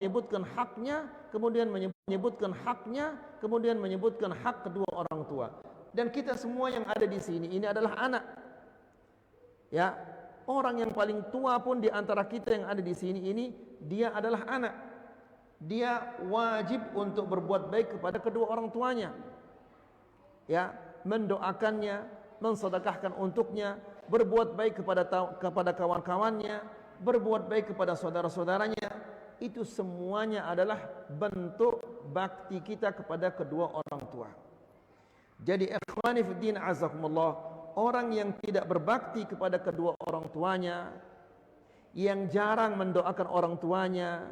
menyebutkan haknya, kemudian menyebutkan hak kedua orang tua. Dan kita semua yang ada di sini ini adalah anak. Ya, orang yang paling tua pun di antara kita yang ada di sini ini dia adalah anak. Dia wajib untuk berbuat baik kepada kedua orang tuanya. Ya, mendoakannya, mensedekahkan untuknya, berbuat baik kepada kawan-kawannya, berbuat baik kepada saudara-saudaranya. Itu semuanya adalah bentuk bakti kita kepada kedua orang tua. Jadi ikhwani fiddin azakumullah, orang yang tidak berbakti kepada kedua orang tuanya, yang jarang mendoakan orang tuanya,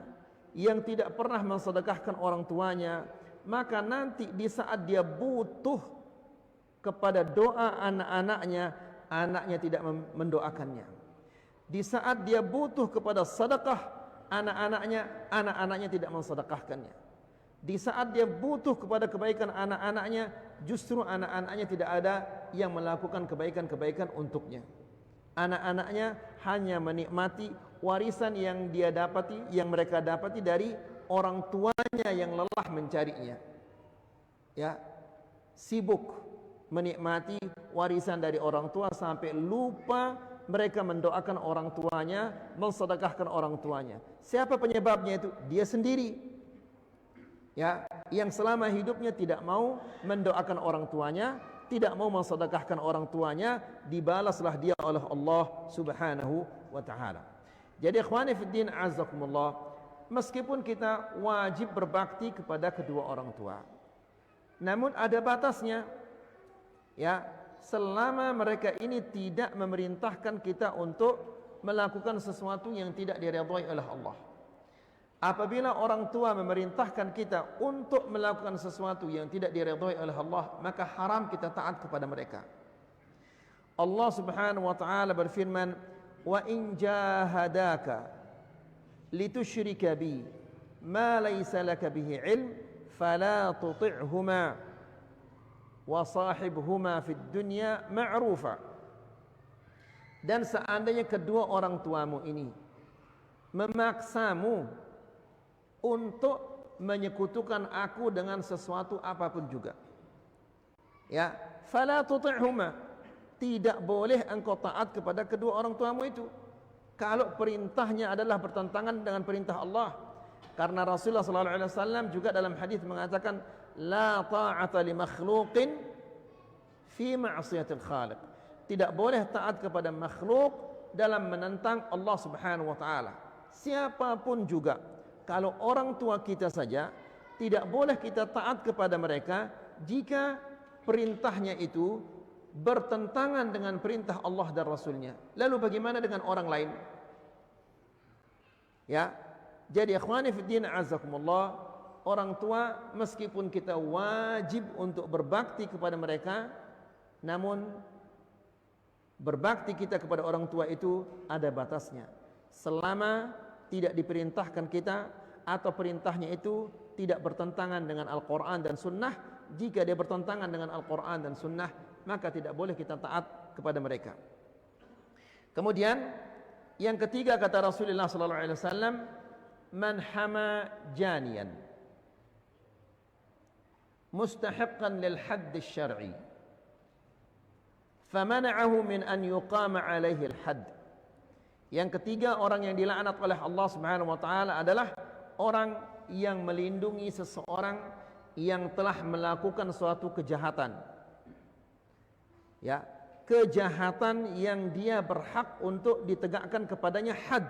yang tidak pernah mensedekahkan orang tuanya, maka nanti di saat dia butuh kepada doa anak-anaknya, anaknya tidak mendoakannya. Di saat dia butuh kepada sedekah anak-anaknya tidak mensedekahkannya. Di saat dia butuh kepada kebaikan anak-anaknya, justru anak-anaknya tidak ada yang melakukan kebaikan-kebaikan untuknya. Anak-anaknya hanya menikmati warisan yang mereka dapati dari orang tuanya yang lelah mencarinya. Ya, sibuk menikmati warisan dari orang tua sampai lupa mereka mendoakan orang tuanya, mensedekahkan orang tuanya. Siapa penyebabnya itu? Dia sendiri. Ya, yang selama hidupnya tidak mau mendoakan orang tuanya, tidak mau mensedekahkan orang tuanya, dibalaslah dia oleh Allah Subhanahu wa taala. Jadi ikhwani fiddin azakumullah, meskipun kita wajib berbakti kepada kedua orang tua, namun ada batasnya. Ya, selama mereka ini tidak memerintahkan kita untuk melakukan sesuatu yang tidak diridhai oleh Allah. Apabila orang tua memerintahkan kita untuk melakukan sesuatu yang tidak diridhai oleh Allah, maka haram kita taat kepada mereka. Allah Subhanahu wa taala berfirman, "Wa in jahadaka litusyrika bi ma laysa laka bihi ilm fala tuti'huma wa sahibhuma fid dunya ma'rufa." Dan seandainya kedua orang tuamu ini memaksamu untuk menyekutukan aku dengan sesuatu apapun juga, ya, fala tuti'huma, tidak boleh engkau taat kepada kedua orang tuamu itu kalau perintahnya adalah bertentangan dengan perintah Allah. Karena Rasulullah sallallahu alaihi wasallam juga dalam hadis mengatakan, la ta'ata li makhluqin fi ma'siyatil khaliq. Tidak boleh taat kepada makhluk dalam menentang Allah Subhanahu wa taala. Siapapun juga, kalau orang tua kita saja, tidak boleh kita taat kepada mereka jika perintahnya itu bertentangan dengan perintah Allah dan Rasulnya. Lalu bagaimana dengan orang lain? Ya, jadi ikhwani fiddin azakumullah, orang tua meskipun kita wajib untuk berbakti kepada mereka, namun berbakti kita kepada orang tua itu ada batasnya. Selama tidak diperintahkan kita atau perintahnya itu tidak bertentangan dengan Al-Quran dan Sunnah. Jika dia bertentangan dengan Al-Quran dan Sunnah, maka tidak boleh kita taat kepada mereka. Kemudian yang ketiga kata Rasulullah sallallahu alaihi wasallam, man hama janiyan mustahiqqan lil hadd asy-syar'i famana'ahu min an yuqama alaihi al-hadd. Yang ketiga, orang yang dilaknat oleh Allah Subhanahu wa taala adalah orang yang melindungi seseorang yang telah melakukan suatu kejahatan. Ya, kejahatan yang dia berhak untuk ditegakkan kepadanya had.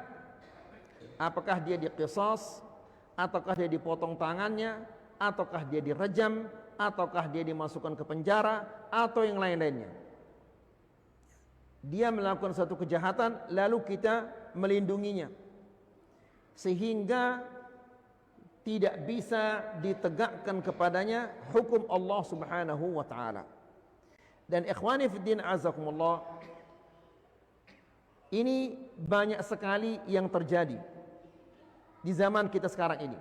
Apakah dia diqisas, ataukah dia dipotong tangannya, ataukah dia direjam, ataukah dia dimasukkan ke penjara, atau yang lain-lainnya. Dia melakukan suatu kejahatan, lalu kita melindunginya sehingga tidak bisa ditegakkan kepadanya hukum Allah Subhanahu wa taala. Dan ikhwani fiddin azakumullah, ini banyak sekali yang terjadi di zaman kita sekarang ini.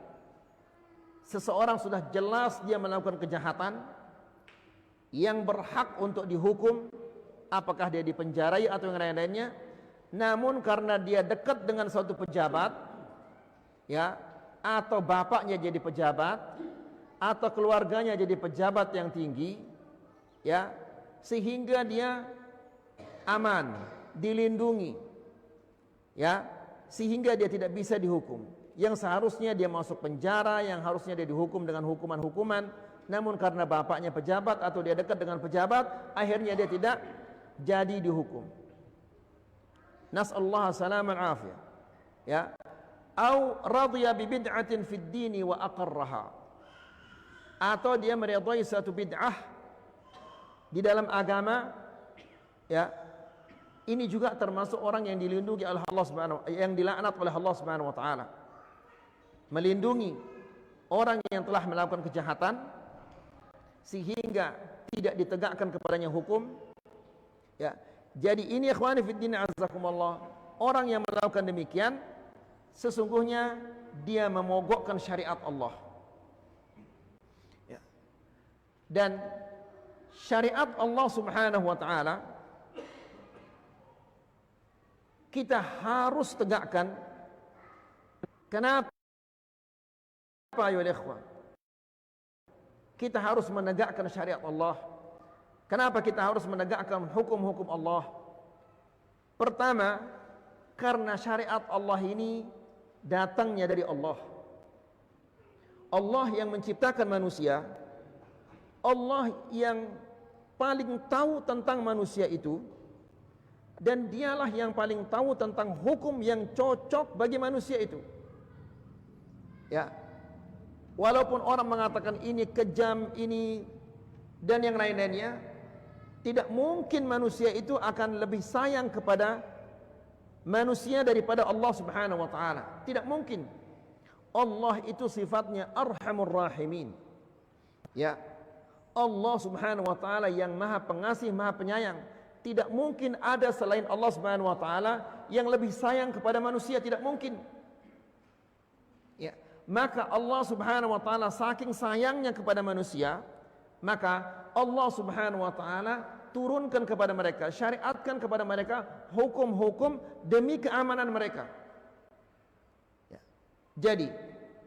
Seseorang sudah jelas dia melakukan kejahatan yang berhak untuk dihukum, apakah dia dipenjarai atau yang lain-lainnya, namun karena dia dekat dengan suatu pejabat, ya, atau bapaknya jadi pejabat, atau keluarganya jadi pejabat yang tinggi, ya, sehingga dia aman, dilindungi, ya, sehingga dia tidak bisa dihukum. Yang seharusnya dia masuk penjara, yang harusnya dia dihukum dengan hukuman-hukuman, namun karena bapaknya pejabat atau dia dekat dengan pejabat, akhirnya dia tidak jadi dihukum. Nas'allahu salaman afiyah. Ya. Au radhiya bi bid'atin fid dini wa aqarraha. Atau dia meridai satu bid'ah di dalam agama, ya. Ini juga termasuk orang yang dilindungi oleh Allah Subhanahu, yang dilaknat oleh Allah Subhanahu wa taala. Melindungi orang yang telah melakukan kejahatan sehingga tidak ditegakkan kepadanya hukum, ya. Jadi ini ikhwani fiddin azakumullah, orang yang melakukan demikian sesungguhnya dia memogokkan syariat Allah, ya. Dan syariat Allah Subhanahu wa taala kita harus tegakkan. Kenapa ya ikhwan? Kita harus menegakkan syariat Allah. Kenapa kita harus menegakkan hukum-hukum Allah? Pertama, karena syariat Allah ini datangnya dari Allah. Allah yang menciptakan manusia, Allah yang paling tahu tentang manusia itu, dan dialah yang paling tahu tentang hukum yang cocok bagi manusia itu. Ya. Walaupun orang mengatakan ini kejam, ini dan yang lain-lainnya, tidak mungkin manusia itu akan lebih sayang kepada manusia daripada Allah Subhanahu wa taala. Tidak mungkin. Allah itu sifatnya Arhamur Rahimin. Ya. Allah Subhanahu wa taala yang Maha Pengasih, Maha Penyayang. Tidak mungkin ada selain Allah Subhanahu wa taala yang lebih sayang kepada manusia, tidak mungkin. Ya, maka Allah Subhanahu wa taala saking sayangnya kepada manusia, maka Allah Subhanahu wa taala turunkan kepada mereka, syariatkan kepada mereka hukum-hukum demi keamanan mereka. Ya. Jadi,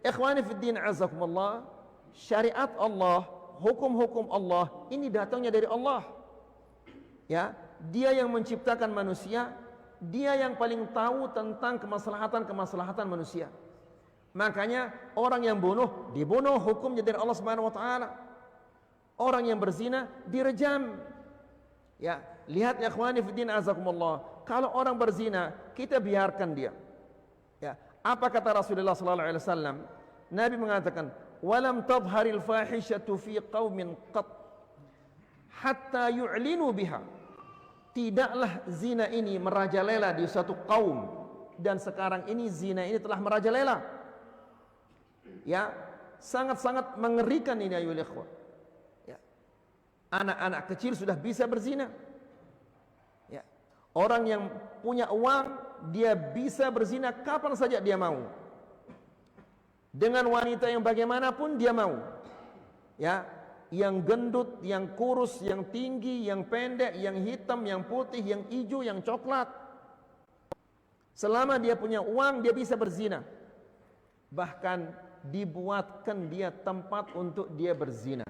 ikhwani fiddin azakumullah, syariat Allah, hukum-hukum Allah ini datangnya dari Allah. Ya, Dia yang menciptakan manusia, Dia yang paling tahu tentang kemaslahatan-kemaslahatan manusia. Makanya orang yang bunuh dibunuh, hukumnya dari Allah Subhanahu wa taala. Orang yang berzina direjam. Ya, lihat ya ikhwani fiddin azakumullah, kalau orang berzina kita biarkan dia. Ya, apa kata Rasulullah sallallahu alaihi wasallam? Nabi mengatakan, "Walam tadhharil fahishatu fi qaumin qat hatta yu'linu biha." Tidaklah zina ini merajalela di suatu kaum, dan sekarang ini zina ini telah merajalela. Ya, sangat-sangat mengerikan ini ayol ikhwah. Ya. Anak-anak kecil sudah bisa berzina. Ya. Orang yang punya uang dia bisa berzina kapan saja dia mau. Dengan wanita yang bagaimanapun dia mau. Ya, yang gendut, yang kurus, yang tinggi, yang pendek, yang hitam, yang putih, yang hijau, yang coklat. Selama dia punya uang dia bisa berzina. Bahkan dibuatkan dia tempat untuk dia berzina.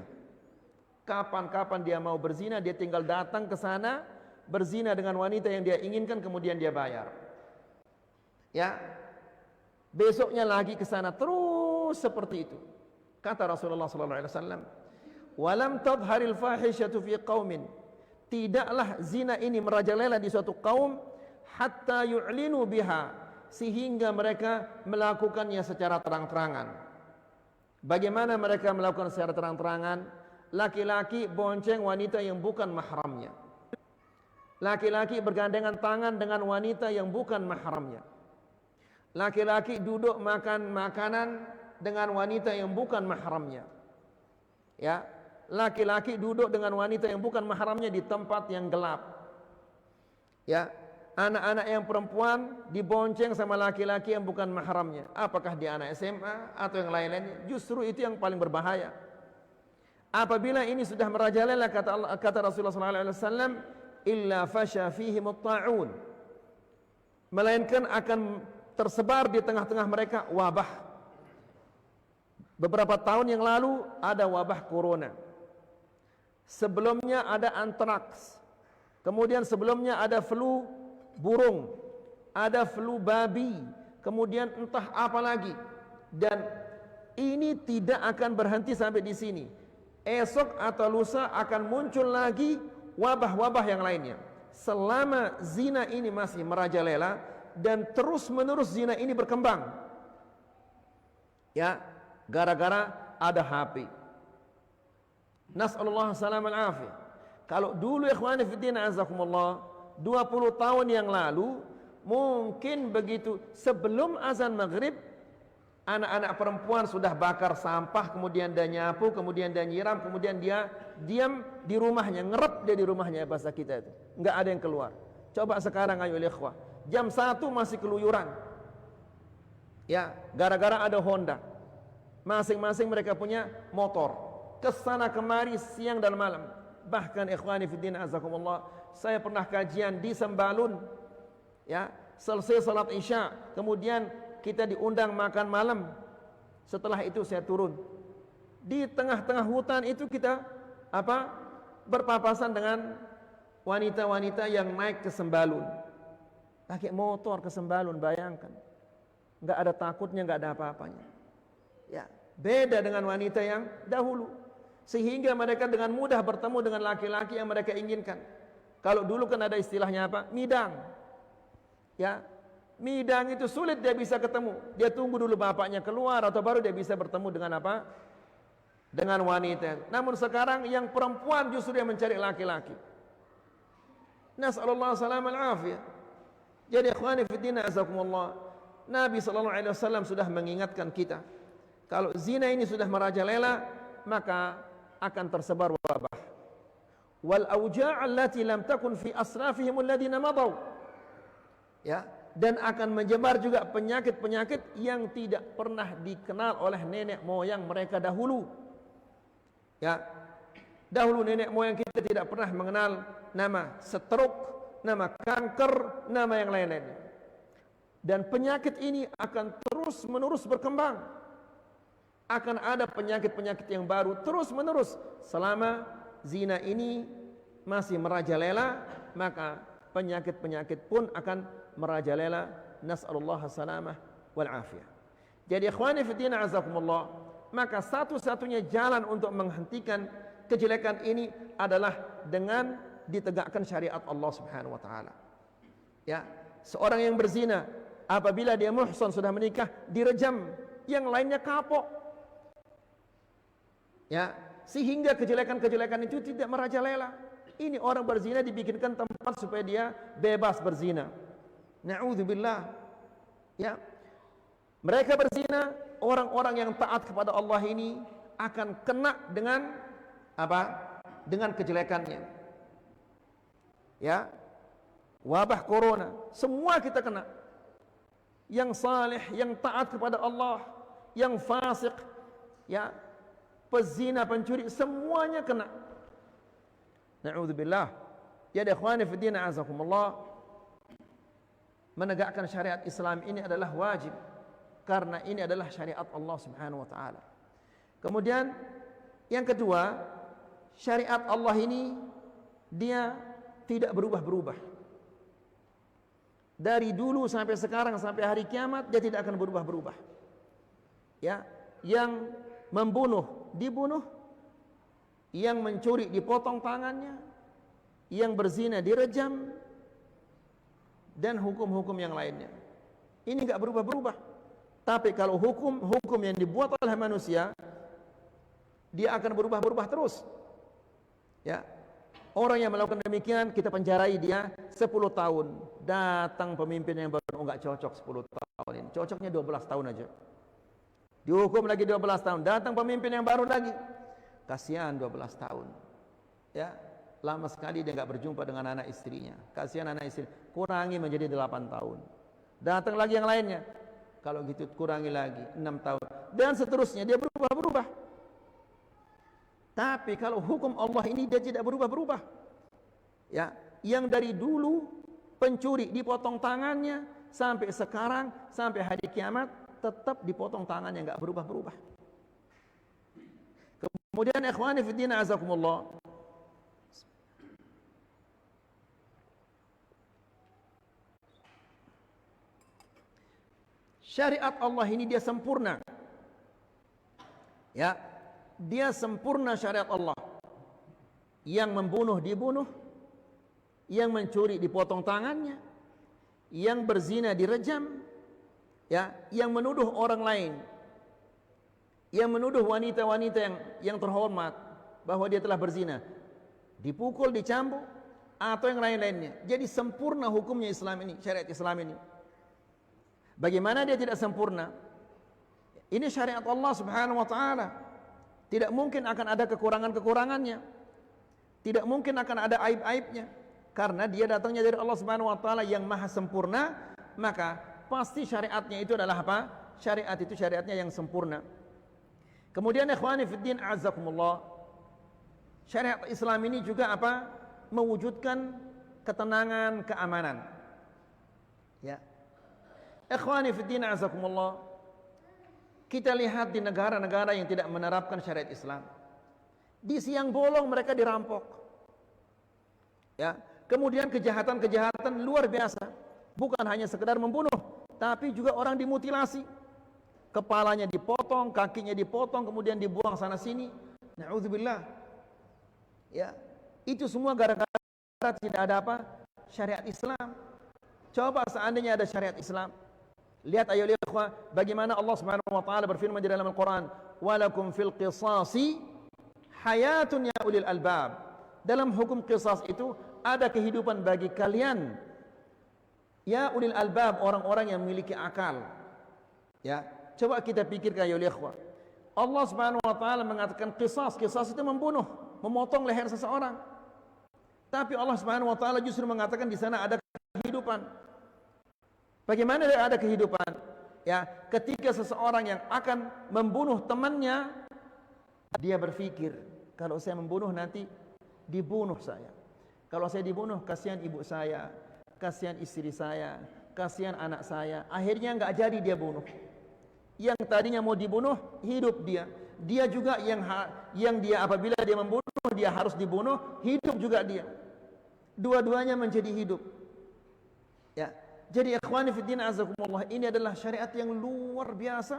Kapan-kapan dia mau berzina, dia tinggal datang ke sana, berzina dengan wanita yang dia inginkan, kemudian dia bayar. Ya. Besoknya lagi ke sana, terus seperti itu. Kata Rasulullah sallallahu alaihi wasallam, "Walam tadhharil fahishatu fi qaumin." Tidaklah zina ini merajalela di suatu kaum hatta yu'linu biha, sehingga mereka melakukannya secara terang-terangan. Bagaimana mereka melakukan secara terang-terangan? Laki-laki bonceng wanita yang bukan mahramnya. Laki-laki bergandengan tangan dengan wanita yang bukan mahramnya. Laki-laki duduk makan makanan dengan wanita yang bukan mahramnya. Ya, laki-laki duduk dengan wanita yang bukan mahramnya di tempat yang gelap. Ya, anak-anak yang perempuan dibonceng sama laki-laki yang bukan mahramnya. Apakah dia anak SMA atau yang lain-lainnya? Justru itu yang paling berbahaya. Apabila ini sudah merajalela, kata Rasulullah SAW, illa fasha fihim at-ta'un, melainkan akan tersebar di tengah-tengah mereka wabah. Beberapa tahun yang lalu ada wabah corona. Sebelumnya ada antraks. Kemudian sebelumnya ada flu burung, ada flu babi, kemudian entah apa lagi. Dan ini tidak akan berhenti sampai di sini. Esok atau lusa akan muncul lagi wabah-wabah yang lainnya. Selama zina ini masih merajalela dan terus-menerus zina ini berkembang, ya, gara-gara ada HP. Nas'alullah salam al-afiyah. Kalau dulu ikhwani fiddin azakumullah 20 tahun yang lalu, mungkin begitu sebelum azan maghrib, anak-anak perempuan sudah bakar sampah, kemudian dia nyapu, kemudian dia nyiram, kemudian dia diam di rumahnya, ngerep dia di rumahnya, bahasa kita itu. Enggak ada yang keluar. Coba sekarang ayo ikhwah, jam 1 masih keluyuran. Ya, gara-gara ada Honda. Masing-masing mereka punya motor. Kesana kemari siang dan malam. Bahkan ikhwani fiddin azakumullah, saya pernah kajian di Sembalun. Ya, selesai salat Isya, kemudian kita diundang makan malam. Setelah itu saya turun. Di tengah-tengah hutan itu kita berpapasan dengan wanita-wanita yang naik ke Sembalun. Pakai motor ke Sembalun, bayangkan. Enggak ada takutnya, enggak ada apa-apanya. Ya, beda dengan wanita yang dahulu. Sehingga mereka dengan mudah bertemu dengan laki-laki yang mereka inginkan. Kalau dulu kan ada istilahnya apa? Midang. Ya, midang itu sulit dia bisa ketemu. Dia tunggu dulu bapaknya keluar atau baru dia bisa bertemu dengan apa? Dengan wanita. Namun sekarang yang perempuan justru yang mencari laki-laki. Nas'alullah salam al-afiyah. Jadi ikhwani fiddin azakumullah, Nabi SAW sudah mengingatkan kita, kalau zina ini sudah merajalela, maka akan tersebar wabah. Wal auja' allati lam takun fi asrafihim alladhina madaw. Ya, dan akan menyebar juga penyakit-penyakit yang tidak pernah dikenal oleh nenek moyang mereka dahulu. Ya, dahulu nenek moyang kita tidak pernah mengenal nama stroke, nama kanker, nama yang lain-lainnya. Dan penyakit ini akan terus-menerus berkembang. Akan ada penyakit-penyakit yang baru terus-menerus selama zina ini masih merajalela, maka penyakit-penyakit pun akan merajalela. Nas'alullah salamah wal afiyah. Jadi ikhwani fiddin azakumullah, maka satu-satunya jalan untuk menghentikan kejelekan ini adalah dengan ditegakkan syariat Allah Subhanahu wa taala. Ya, seorang yang berzina apabila dia muhsan sudah menikah direjam, yang lainnya kapok. Ya, sehingga kejelekan-kejelekan itu tidak merajalela. Ini orang berzina dibikinkan tempat supaya dia bebas berzina. Na'udzubillah. Ya. Mereka berzina, orang-orang yang taat kepada Allah ini akan kena dengan apa? Dengan kejelekannya. Ya. Wabah corona, semua kita kena. Yang saleh, yang taat kepada Allah, yang fasik, ya, pezina, pencuri, semuanya kena. Na'udzubillah. Ya ikhwani fiddin azakumullah, menegakkan syariat Islam ini adalah wajib, karena ini adalah syariat Allah Subhanahu wa taala. Kemudian yang kedua, syariat Allah ini dia tidak berubah-berubah. Dari dulu sampai sekarang sampai hari kiamat dia tidak akan berubah-berubah. Ya, yang membunuh dibunuh, yang mencuri dipotong tangannya, yang berzina direjam, dan hukum-hukum yang lainnya. Ini enggak berubah-berubah. Tapi kalau hukum yang dibuat oleh manusia, dia akan berubah-berubah terus. Ya. Orang yang melakukan demikian kita penjarai dia 10 tahun. Datang pemimpin yang baru, enggak cocok 10 tahun ini. Cocoknya 12 tahun aja. Dihukum lagi 12 tahun. Datang pemimpin yang baru lagi. Kasihan 12 tahun. Ya, lama sekali dia enggak berjumpa dengan anak istrinya. Kasihan anak istri. Kurangi menjadi 8 tahun. Datang lagi yang lainnya. Kalau gitu kurangi lagi 6 tahun. Dan seterusnya dia berubah-berubah. Tapi kalau hukum Allah ini dia tidak berubah-berubah. Ya, yang dari dulu pencuri dipotong tangannya sampai sekarang sampai hari kiamat tetap dipotong tangannya, enggak berubah-berubah. Kemudian ikhwani fi din azakumullah, syariat Allah ini dia sempurna. Ya, dia sempurna syariat Allah. Yang membunuh dibunuh, yang mencuri dipotong tangannya, yang berzina direjam, ya, yang menuduh orang lain, yang menuduh wanita-wanita yang terhormat bahwa dia telah berzina, dipukul, dicambuk, atau yang lain-lainnya. Jadi sempurna hukumnya Islam ini, syariat Islam ini. Bagaimana dia tidak sempurna? Ini syariat Allah Subhanahu wa taala. Tidak mungkin akan ada kekurangan-kekurangannya. Tidak mungkin akan ada aib-aibnya. Karena dia datangnya dari Allah Subhanahu wa taala yang maha sempurna, maka pasti syariatnya itu adalah apa? Syariat itu syariatnya yang sempurna. Kemudian ikhwani fiddin azakumullah, syariat Islam ini juga apa? Mewujudkan ketenangan, keamanan. Ya. Ikhwani fiddin azakumullah, kita lihat di negara-negara yang tidak menerapkan syariat Islam, di siang bolong mereka dirampok, ya. Kemudian kejahatan-kejahatan luar biasa, bukan hanya sekedar membunuh, tapi juga orang dimutilasi, kepalanya dipotong, kakinya dipotong, kemudian dibuang sana sini. Na'udzubillah. Ya, itu semua gara-gara tidak ada apa? Syariat Islam. Coba seandainya ada syariat Islam. Lihat ayo ikhwah, bagaimana Allah Subhanahu wa taala berfirman di dalam Al-Qur'an, "Walakum fil qisasi hayatun ya ulil albab." Dalam hukum qisas itu ada kehidupan bagi kalian, ya ulil albab, orang-orang yang memiliki akal. Ya, coba kita pikirkan ayo ikhwah. Allah Subhanahu wa taala mengatakan qisas itu membunuh, memotong leher seseorang. Tapi Allah Subhanahu wa taala justru mengatakan di sana ada kehidupan. Bagaimana ada kehidupan? Ya, ketika seseorang yang akan membunuh temannya, dia berpikir, kalau saya membunuh nanti dibunuh saya. Kalau saya dibunuh, kasihan ibu saya, kasihan istri saya, kasihan anak saya. Akhirnya nggak jadi dia bunuh. Yang tadinya mau dibunuh, hidup dia. Dia juga yang dia apabila dia membunuh, dia harus dibunuh, hidup juga dia. Dua-duanya menjadi hidup. Ya. Jadi ikhwani fiddin azakumullah, ini adalah syariat yang luar biasa.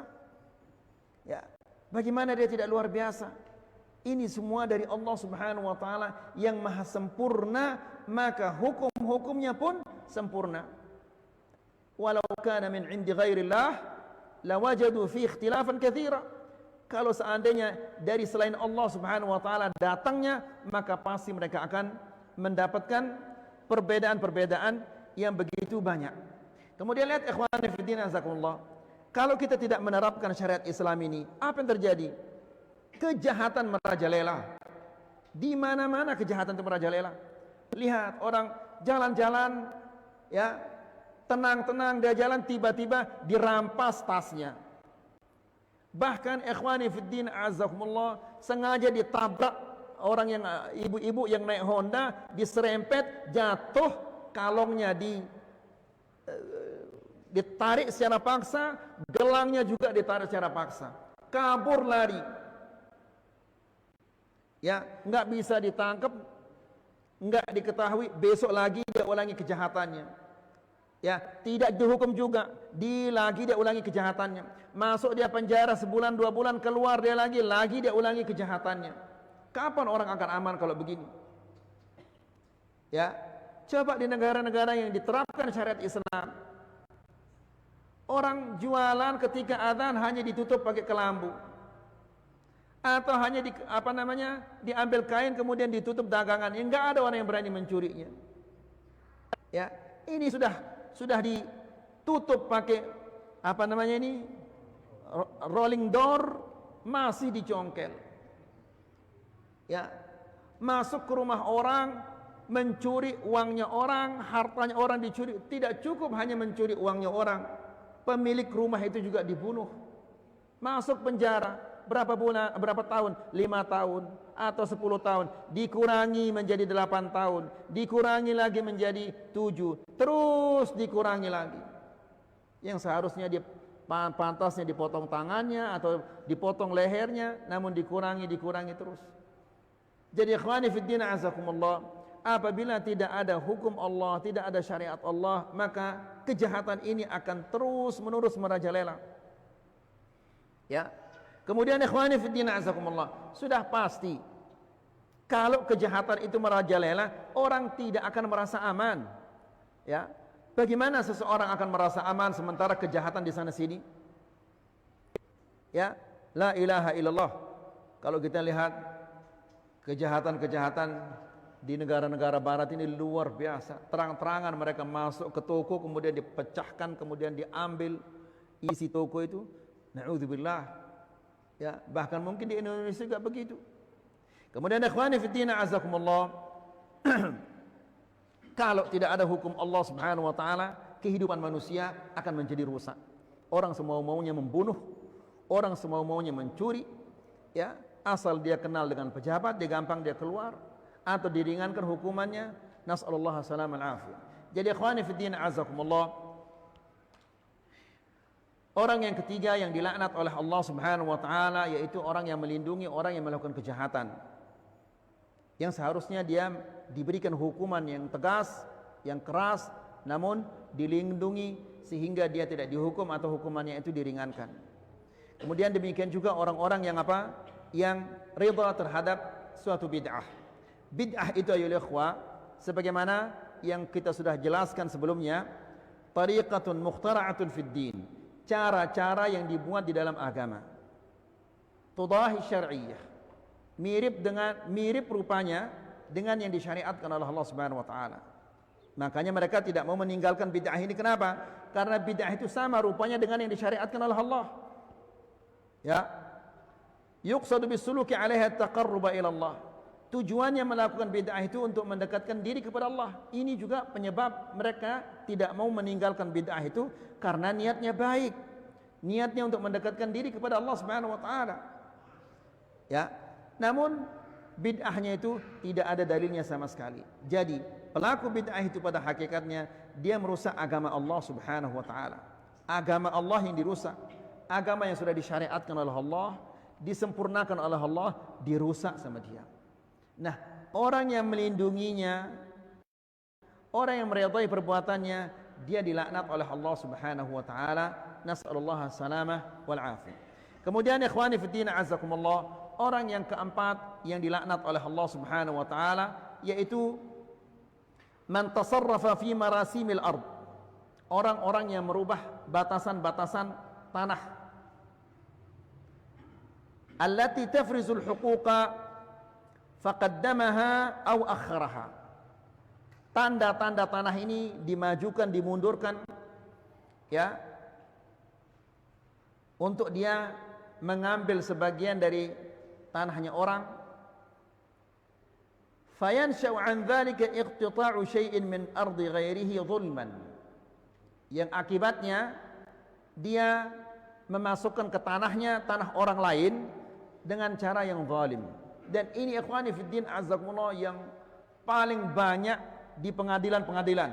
Ya, bagaimana dia tidak luar biasa? Ini semua dari Allah Subhanahu wa taala yang maha sempurna, maka hukum-hukumnya pun sempurna. Walau kana min 'indi ghairillah lawajadu fi ikhtilafan katsira. Kalau seandainya dari selain Allah Subhanahu wa taala datangnya, maka pasti mereka akan mendapatkan perbedaan-perbedaan yang begitu banyak. Kemudian lihat ikhwani fiddin azakumullah, kalau kita tidak menerapkan syariat Islam ini, apa yang terjadi? Kejahatan merajalela. Di mana-mana kejahatan itu merajalela. Lihat orang jalan-jalan, ya, tenang-tenang dia jalan, tiba-tiba dirampas tasnya. Bahkan ikhwani fiddin azakumullah, sengaja ditabrak orang yang ibu-ibu yang naik Honda, diserempet, jatuh, kalongnya ditarik secara paksa, gelangnya juga ditarik secara paksa, kabur lari. Ya, nggak bisa ditangkap, nggak diketahui, besok lagi dia ulangi kejahatannya. Ya, tidak dihukum juga, dia ulangi kejahatannya. Masuk dia penjara sebulan 2 bulan, keluar dia lagi dia ulangi kejahatannya. Kapan orang akan aman kalau begini? Ya. Coba di negara-negara yang diterapkan syariat Islam, orang jualan ketika adzan hanya ditutup pakai kelambu, atau hanya diambil kain kemudian ditutup dagangan. Enggak ada orang yang berani mencurinya. Ya, ini sudah ditutup pakai rolling door, masih dicongkel. Ya, masuk ke rumah orang, mencuri uangnya orang, hartanya orang dicuri. Tidak cukup hanya mencuri uangnya orang, pemilik rumah itu juga dibunuh, masuk penjara. Berapa tahun? 5 tahun atau 10 tahun, dikurangi menjadi 8 tahun, dikurangi lagi menjadi 7, terus dikurangi lagi. Yang seharusnya dia pantasnya dipotong tangannya atau dipotong lehernya, namun dikurangi terus. Jadi ikhwani fiddin azakumullah, apabila tidak ada hukum Allah, tidak ada syariat Allah, maka kejahatan ini akan terus menerus merajalela. Ya. Kemudian ikhwani fiddin azakumullah, sudah pasti kalau kejahatan itu merajalela, orang tidak akan merasa aman. Ya. Bagaimana seseorang akan merasa aman sementara kejahatan di sana sini? Ya, la ilaha illallah. Kalau kita lihat kejahatan-kejahatan di negara-negara barat ini luar biasa. Terang-terangan mereka masuk ke toko, kemudian dipecahkan, kemudian diambil isi toko itu. Na'udzubillah. Ya, bahkan mungkin di Indonesia juga begitu. Kemudian ikhwani fiddina azakumullah, kalau tidak ada hukum Allah Subhanahu wa taala, kehidupan manusia akan menjadi rusak. Orang semau-maunya membunuh, orang semau-maunya mencuri, ya, asal dia kenal dengan pejabat, dia gampang dia keluar atau diringankan hukumannya. Nas'alullah salam al-afiyah. Jadi ikhwani fiddin azakumullah, orang yang ketiga yang dilaknat oleh Allah Subhanahu wa taala yaitu orang yang melindungi orang yang melakukan kejahatan, yang seharusnya dia diberikan hukuman yang tegas, yang keras, namun dilindungi sehingga dia tidak dihukum atau hukumannya itu diringankan. Kemudian demikian juga orang-orang yang apa? Yang ridha terhadap suatu bid'ah. Bid'ah itu ayyuhal ikhwah, sebagaimana yang kita sudah jelaskan sebelumnya, tariqatun mukhtara'atun fid din, cara-cara yang dibuat di dalam agama. Tudahi syar'iyyah, mirip rupanya dengan yang disyariatkan oleh Allah Subhanahu wa taala. Makanya mereka tidak mau meninggalkan bid'ah ini. Kenapa? Karena bid'ah itu sama rupanya dengan yang disyariatkan oleh Allah. Ya. Yuqsadu bisuluki 'alaiha taqarruba ila Allah. Tujuannya melakukan bid'ah itu untuk mendekatkan diri kepada Allah. Ini juga penyebab mereka tidak mau meninggalkan bid'ah itu karena niatnya baik. Niatnya untuk mendekatkan diri kepada Allah Subhanahu wa taala. Ya. Namun bid'ahnya itu tidak ada dalilnya sama sekali. Jadi pelaku bid'ah itu pada hakikatnya dia merusak agama Allah Subhanahu wa taala. Agama Allah yang dirusak, agama yang sudah disyariatkan oleh Allah, disempurnakan oleh Allah, dirusak sama dia. Nah, orang yang melindunginya, orang yang meridai perbuatannya, dia dilaknat oleh Allah Subhanahu wa taala. Nas'alullah salamah wal afiyah. Kemudian ikhwani fiddin azakumullah, orang yang keempat yang dilaknat oleh Allah Subhanahu wa taala yaitu man tasarrafa fi marasimil ard. Orang-orang yang merubah batasan-batasan tanah. Allati tafrizul huquqa faqaddamaha aw akharaha. Tanda-tanda tanah ini dimajukan, dimundurkan, ya, untuk dia mengambil sebagian dari tanahnya orang. Fayansha'u 'an dzalika iqtita'u syai'in min ardi ghairihi dhulman. Yang akibatnya dia memasukkan ke tanahnya tanah orang lain dengan cara yang zalim. Dan ini ikhwani fiddin azakumullah yang paling banyak di pengadilan-pengadilan.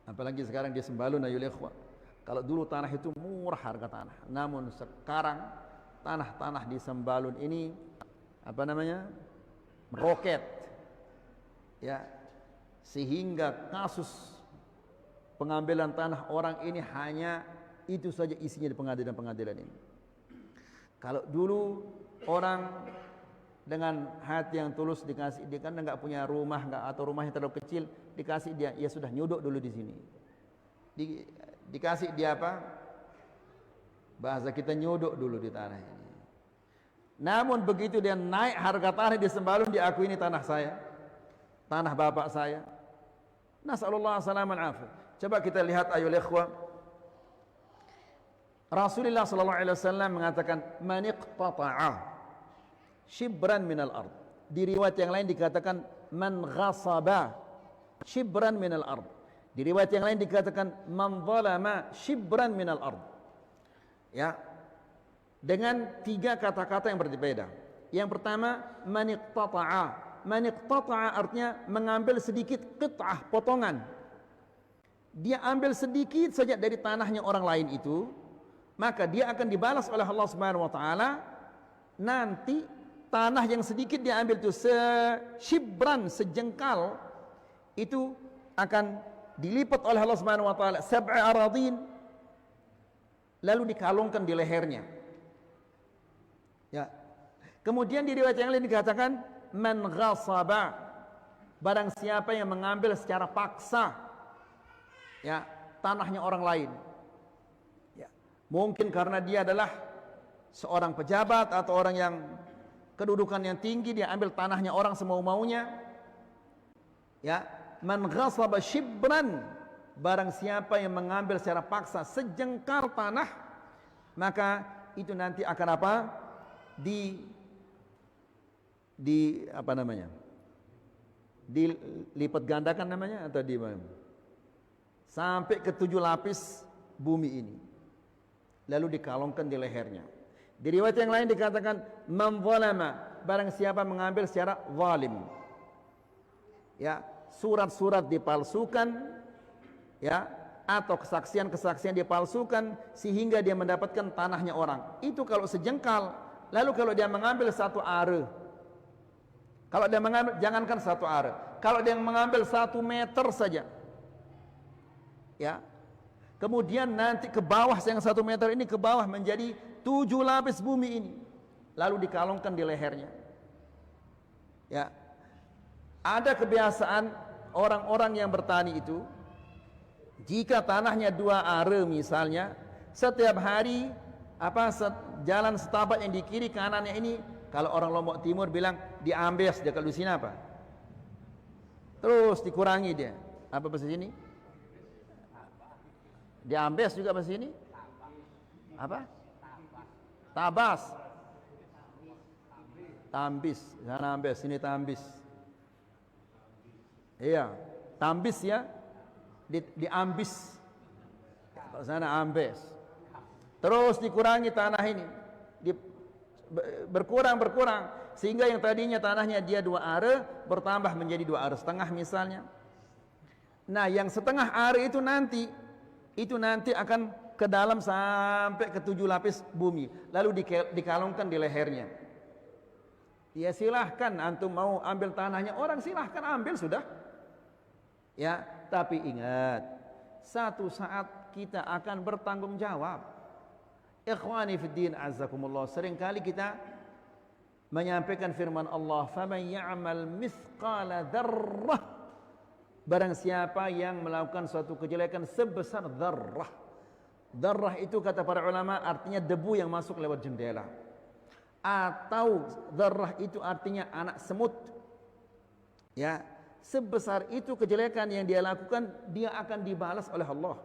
Apalagi sekarang di Sembalun ayyuhal ikhwah. Kalau dulu tanah itu murah harga tanah, namun sekarang tanah-tanah di Sembalun ini apa namanya? Meroket. Ya. Sehingga kasus pengambilan tanah orang ini hanya itu saja isinya di pengadilan-pengadilan ini. Kalau dulu orang dengan hati yang tulus dikasih, dia kan enggak punya rumah, enggak, atau rumahnya terlalu kecil, dikasih dia, ya sudah nyuduk dulu di sini. Dikasih dia apa? Bahasa kita nyuduk dulu di tanah ini. Namun begitu dia naik harga tanah di Sembalun, diakui ini tanah saya, tanah bapak saya. Nas'alullah salaman afiyah. Coba kita lihat ayyuhal ikhwah. Rasulullah sallallahu alaihi wasallam mengatakan man iqtata'a shibran minal ard. Di riwayat yang lain dikatakan man ghasaba shibran minal ard. Di riwayat yang lain dikatakan man zalama shibran minal ard. Ya. Dengan tiga kata-kata yang berbeda. Yang pertama man iqtata'a. Man iqtata'a artinya mengambil sedikit qit'ah, potongan. Dia ambil sedikit saja dari tanahnya orang lain itu, maka dia akan dibalas oleh Allah Subhanahu wa taala. Nanti tanah yang sedikit dia ambil itu seshibran, sejengkal, itu akan dilipat oleh Allah Subhanahu wa taala sab'a aradin, lalu dikalungkan di lehernya. Ya. Kemudian di riwayat yang lain dikatakan man ghasaba, barang siapa yang mengambil secara paksa ya tanahnya orang lain. Ya. Mungkin karena dia adalah seorang pejabat atau orang yang kedudukan yang tinggi, dia ambil tanahnya orang semau-maunya. Ya, man ghasaba shibran, barang siapa yang mengambil secara paksa sejengkal tanah, maka itu nanti akan apa? Apa namanya? Dilipat gandakan namanya atau di mana? Sampai ke 7 lapis bumi ini. Lalu dikalungkan di lehernya. Di riwayat yang lain dikatakan man zalama, barang siapa mengambil secara zalim. Ya, surat-surat dipalsukan, ya, atau kesaksian-kesaksian dipalsukan sehingga dia mendapatkan tanahnya orang. Itu kalau sejengkal. Lalu kalau dia mengambil 1 are, kalau dia mengambil, jangankan 1 are, kalau dia mengambil 1 meter saja, ya, kemudian nanti ke bawah, yang 1 meter ini ke bawah menjadi 7 lapis bumi ini, lalu dikalungkan di lehernya. Ya, ada kebiasaan orang-orang yang bertani itu, jika tanahnya 2 are misalnya, setiap hari jalan setapak yang di kiri kanannya ini, kalau orang Lombok Timur bilang diambes, dia kalau di sini apa? Terus dikurangi dia. Apa bahasa sini? Diambes juga bahasa sini? Apa? Tabas. Tambis, sana ambes, sini tambis. Iya, tambis ya. Diambis. Kalau sana ambes. Terus dikurangi tanah ini, berkurang sehingga yang tadinya tanahnya dia 2 are bertambah menjadi 2 are setengah misalnya. Nah, yang setengah are itu nanti akan ke dalam sampai ke 7 lapis bumi, lalu dikalungkan di lehernya. Ya silahkan antum mau ambil tanahnya orang, silahkan ambil sudah. Ya, tapi ingat, satu saat kita akan bertanggung jawab. Ikhwani fiddin azakumullah, seringkali kita menyampaikan firman Allah, faman ya'mal mithqala dzarrah, barang siapa yang melakukan suatu kejelekan sebesar dzarrah. Dzarrah itu kata para ulama artinya debu yang masuk lewat jendela, atau dzarrah itu artinya anak semut. Ya, sebesar itu kejelekan yang dia lakukan, dia akan dibalas oleh Allah.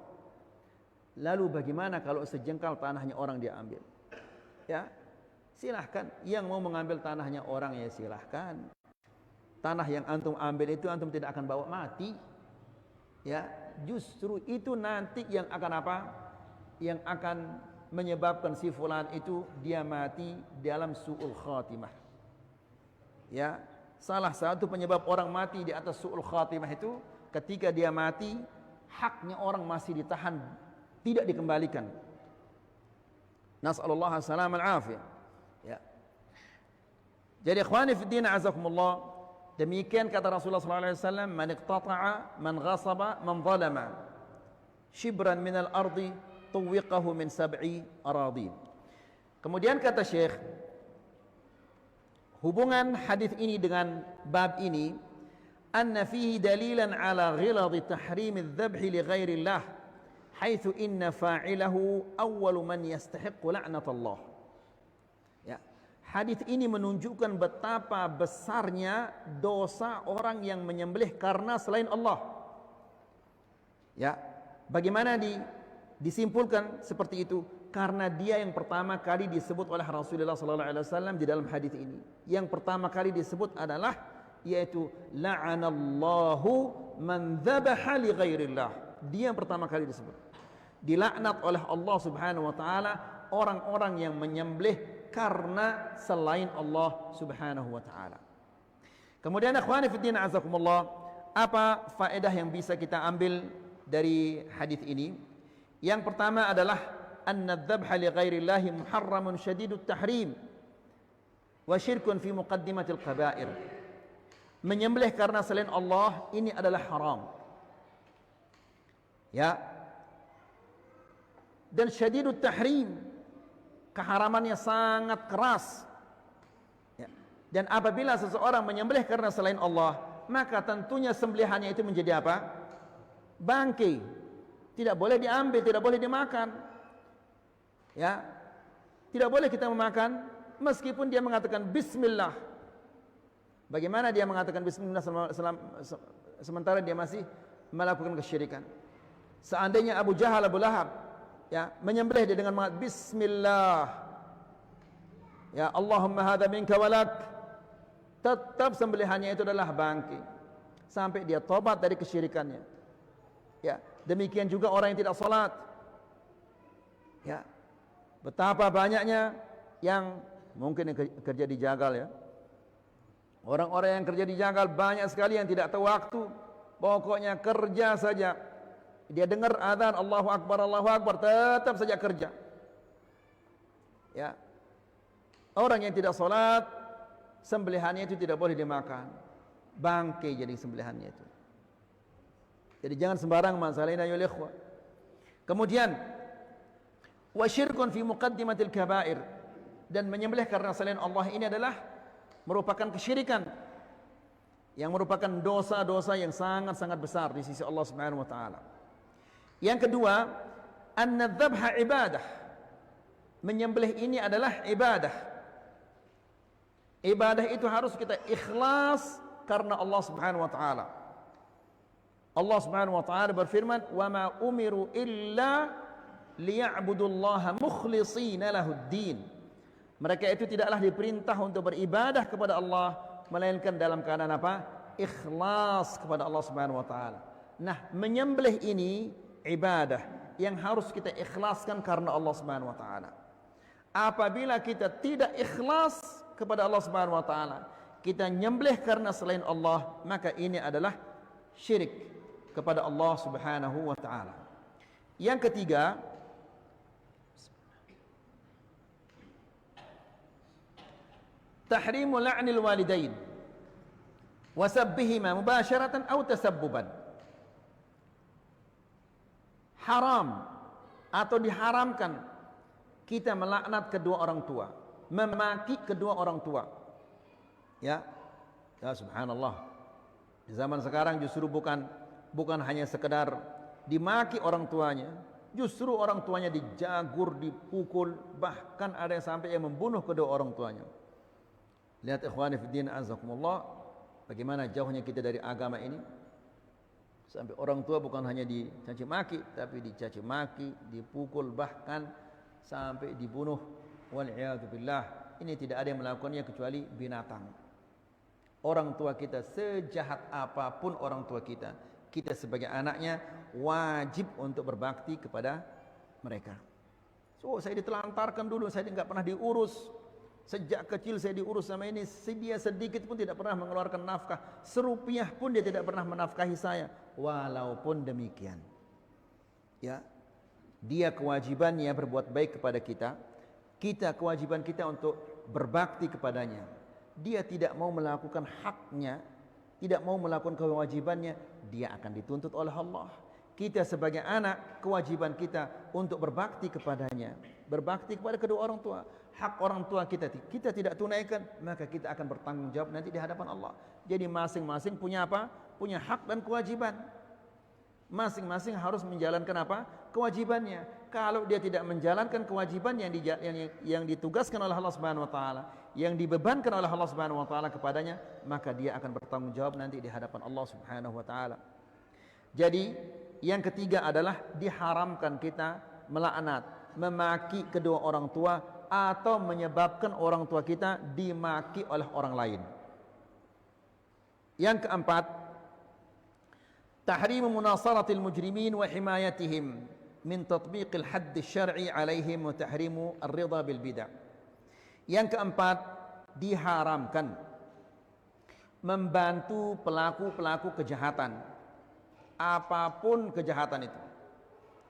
Lalu bagaimana kalau sejengkal tanahnya orang dia ambil? Ya, silahkan. Yang mau mengambil tanahnya orang ya silahkan. Tanah yang antum ambil itu antum tidak akan bawa mati. Ya, justru itu nanti yang akan apa? Yang akan menyebabkan si fulan itu dia mati dalam su'ul khatimah. Ya, salah satu penyebab orang mati di atas su'ul khatimah itu ketika dia mati, haknya orang masih ditahan, tidak dikembalikan. Nas'alullah as-salam al-afiyah. Ya. Jadi ikhwani fi din azakumullah, demikian kata Rasulullah sallallahu alaihi wasallam, man iqtata'a, man ghasaba, man zalama shibran min al-ardi tuwiqahu min 7 aradin. Kemudian kata Syekh, hubungan hadis ini dengan bab ini, anna fihi dalilan ala ghiladi tahrim adh-dhabh li ghairillah, haitsu inna fa'ilahu awwalu man yastahiqqu la'natullah. Ya, hadis ini menunjukkan betapa besarnya dosa orang yang menyembelih karena selain Allah. Ya, bagaimana disimpulkan seperti itu? Karena dia yang pertama kali disebut oleh Rasulullah sallallahu alaihi wasallam di dalam hadis ini. Yang pertama kali disebut adalah yaitu la'anallahu man dzabaha li ghairillah. Dia yang pertama kali disebut. Dilaknat oleh Allah Subhanahu wa taala orang-orang yang menyembelih karena selain Allah Subhanahu wa taala. Kemudian akhwani fi din azakumullah, apa faedah yang bisa kita ambil dari hadis ini? Yang pertama adalah anna adh-dhabha li ghairillahi muharramun syadidut tahrim wa syirkun fi muqaddimatil kaba'ir. Menyembelih karena selain Allah ini adalah haram. Ya. Dan syadidut tahrim, keharamannya sangat keras. Ya. Dan apabila seseorang menyembelih karena selain Allah, maka tentunya sembelihannya itu menjadi apa? Bangkai. Tidak boleh diambil, tidak boleh dimakan. Ya. Tidak boleh kita memakan meskipun dia mengatakan bismillah. Bagaimana dia mengatakan bismillah sementara dia masih melakukan kesyirikan? Seandainya Abu Jahal, Abu Lahab, ya, menyembelih dia dengan mengatakan bismillah, ya Allahumma hadza minka walak, tetap sembelihannya itu adalah bangkai sampai dia tobat dari kesyirikannya. Ya, demikian juga orang yang tidak salat. Ya. Betapa banyaknya yang mungkin kerja di jagal, ya. Orang-orang yang kerja di jagal banyak sekali yang tidak tahu waktu. Pokoknya kerja saja. Dia dengar azan Allahu Akbar, tetap saja kerja. Ya. Orang yang tidak salat, sembelihannya itu tidak boleh dimakan. Bangkai jadi sembelihannya itu. Jadi jangan sembarang masalah ini, ya ikhwah. Kemudian wa syirkun fi muqaddimatil kaba'ir, dan menyembelih karena selain Allah ini adalah merupakan kesyirikan yang merupakan dosa-dosa yang sangat-sangat besar di sisi Allah Subhanahu wa taala. Yang kedua, anna dzabha ibadah. Menyembelih ini adalah ibadah. Ibadah itu harus kita ikhlas karena Allah Subhanahu wa taala. Allah Subhanahu wa taala berfirman, "Wa ma umiru illa liya'budullaha mukhlishina lahuddin." Mereka itu tidaklah diperintah untuk beribadah kepada Allah melainkan dalam keadaan apa? Ikhlas kepada Allah Subhanahu wa taala. Nah, menyembelih ini ibadah yang harus kita ikhlaskan karena Allah Subhanahu wa taala. Apabila kita tidak ikhlas kepada Allah Subhanahu wa taala, kita nyembelih karena selain Allah, maka ini adalah syirik kepada Allah Subhanahu wa taala. Yang ketiga, tahrimu la'nil walidain wa sabbihima mubasharatan aw tasabbuban. Haram atau diharamkan kita melaknat kedua orang tua, memaki kedua orang tua. Ya. Ya subhanallah. Di zaman sekarang justru bukan hanya sekedar dimaki orang tuanya, justru orang tuanya dijagur, dipukul, bahkan ada yang sampai yang membunuh kedua orang tuanya. Lihat ikhwani fiddin azakumullah, bagaimana jauhnya kita dari agama ini. Sampai orang tua bukan hanya dicaci maki, tapi dicaci maki, dipukul, bahkan sampai dibunuh. Wal'iyadu billah. Ini tidak ada yang melakukannya kecuali binatang. Orang tua kita, sejahat apapun orang tua kita, kita sebagai anaknya wajib untuk berbakti kepada mereka. So, saya ditelantarkan dulu, saya tidak pernah diurus. Sejak kecil saya diurus sama ini, dia sedikit pun tidak pernah mengeluarkan nafkah, serupiah pun dia tidak pernah menafkahi saya. Walaupun demikian, ya, dia kewajibannya berbuat baik kepada kita, kita kewajiban kita untuk berbakti kepadanya. Dia tidak mau melakukan haknya, tidak mau melakukan kewajibannya, dia akan dituntut oleh Allah. Kita sebagai anak, kewajiban kita untuk berbakti kepadanya, berbakti kepada kedua orang tua. Hak orang tua kita tidak tunaikan, maka kita akan bertanggung jawab nanti di hadapan Allah. Jadi masing-masing punya apa? Punya hak dan kewajiban. Masing-masing harus menjalankan apa? Kewajibannya. Kalau dia tidak menjalankan kewajiban yang ditugaskan oleh Allah Subhanahu wa taala, yang dibebankan oleh Allah Subhanahu wa taala kepadanya, maka dia akan bertanggung jawab nanti di hadapan Allah Subhanahu wa taala. Jadi, yang ketiga adalah diharamkan kita melaknat, memaki kedua orang tua, atau menyebabkan orang tua kita dimaki oleh orang lain. Yang keempat, tahrimu munasaratil mujrimin wa himayatihim min tatbiqil hadd syar'i alaihim wa tahrimu ar-ridha bil bid'ah. Yang keempat, diharamkan membantu pelaku-pelaku kejahatan, apapun kejahatan itu.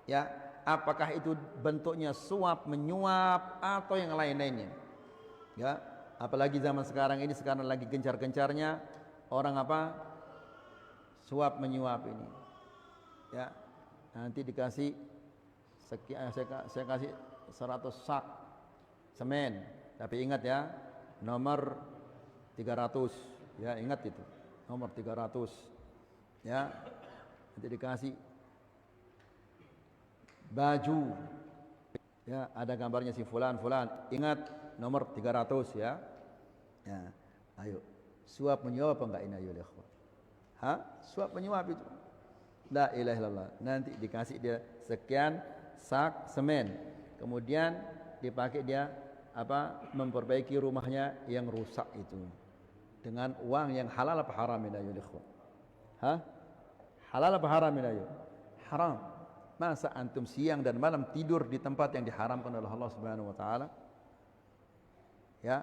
Ya, apakah itu bentuknya suap menyuap atau yang lain-lainnya. Ya, apalagi zaman sekarang ini, sekarang lagi gencar-gencarnya orang apa? Suap menyuap ini. Ya, nanti dikasih sekian, saya kasih 100 sak semen, tapi ingat ya, nomor 300. Ya, ingat itu, nomor 300. Ya, nanti dikasih baju, ya, ada gambarnya si fulan, ingat nomor 300 ya. Ya, ayo, suap menyuap apa enggak ini ayo ikhwan? Suap menyuap itu. La ilaha illallah. Nanti dikasih dia sekian sak semen, kemudian dipakai dia apa? Memperbaiki rumahnya yang rusak itu dengan uang yang halal apa haram ini ayo ikhwan? Halal apa haram ini ayo? Haram. Masa antum siang dan malam tidur di tempat yang diharamkan oleh Allah Subhanahu wa taala? Ya.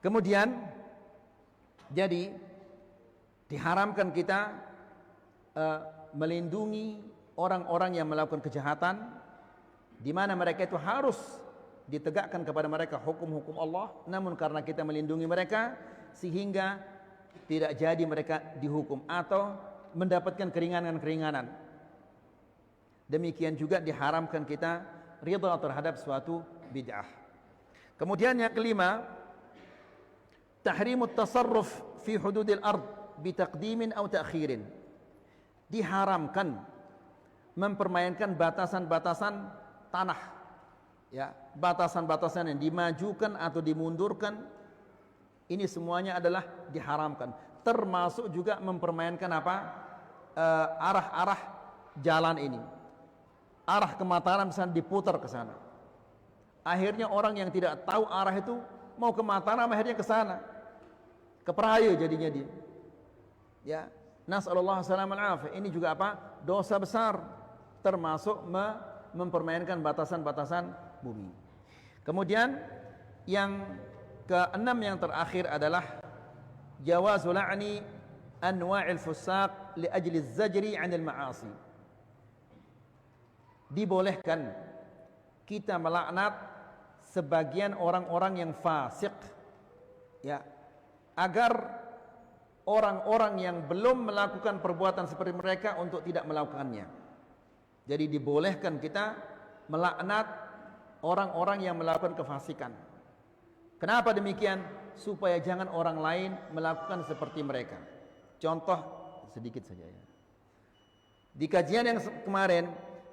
Kemudian jadi diharamkan kita melindungi orang-orang yang melakukan kejahatan, di mana mereka itu harus ditegakkan kepada mereka hukum-hukum Allah, namun karena kita melindungi mereka sehingga tidak jadi mereka dihukum atau mendapatkan keringanan-keringanan. Demikian juga diharamkan kita ridha terhadap suatu bid'ah. Kemudian yang kelima, tahrimut tasarruf fi hududil ard bitaqdimin atau ta'khirin. Diharamkan mempermainkan batasan-batasan tanah, ya, batasan-batasan yang dimajukan atau dimundurkan. Ini semuanya adalah diharamkan, termasuk juga mempermainkan apa? Arah-arah jalan ini. Arah ke Mataram misalnya diputar ke sana. Akhirnya orang yang tidak tahu arah itu mau ke Mataram, akhirnya ke sana. Ke Prahayu jadinya dia. Ya, nasallallahu alaihi. Ini juga apa? Dosa besar, termasuk mempermainkan batasan-batasan bumi. Kemudian yang keenam, yang terakhir adalah jawazul la'ni anwa'il fusaq li ajli az-zajri 'anil ma'asi. Dibolehkan kita melaknat sebagian orang-orang yang fasik, ya, agar orang-orang yang belum melakukan perbuatan seperti mereka untuk tidak melakukannya. Jadi dibolehkan kita melaknat orang-orang yang melakukan kefasikan. Kenapa demikian? Supaya jangan orang lain melakukan seperti mereka. Contoh sedikit saja ya. Di kajian yang kemarin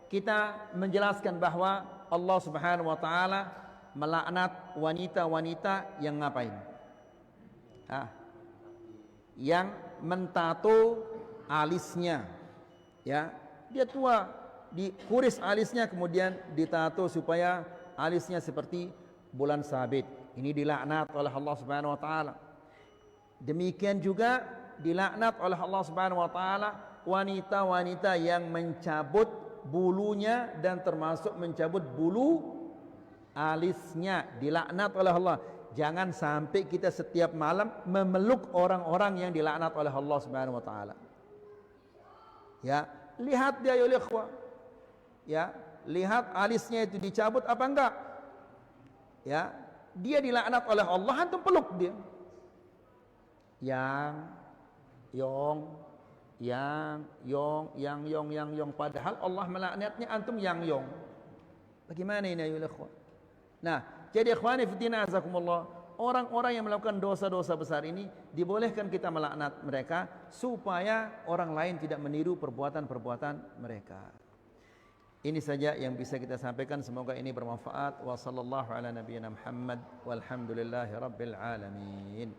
kita menjelaskan bahwa Allah Subhanahu wa taala melaknat wanita-wanita yang ngapain? Yang mentato alisnya. Ya, dia tua, dikuris alisnya kemudian ditato supaya alisnya seperti bulan sabit. Ini dilaknat oleh Allah Subhanahu wa taala. Demikian juga dilaknat oleh Allah Subhanahu wa taala wanita-wanita yang mencabut bulunya dan termasuk mencabut bulu alisnya, dilaknat oleh Allah. Jangan sampai kita setiap malam memeluk orang-orang yang dilaknat oleh Allah Subhanahu wa taala. Ya, lihat dia ya ikhwah. Ya, lihat alisnya itu dicabut apa enggak? Ya, dia dilaknat oleh Allah, antum peluk dia. Yang padahal Allah melaknatnya, antum yang yong. Bagaimana ini ya ikhwah? Nah, jadi ikhwani fillah azakumullah, orang-orang yang melakukan dosa-dosa besar ini dibolehkan kita melaknat mereka supaya orang lain tidak meniru perbuatan-perbuatan mereka. Ini saja yang bisa kita sampaikan, semoga ini bermanfaat. Wa sallallahu ala nabiyyina Muhammad walhamdulillahi rabbil alamin.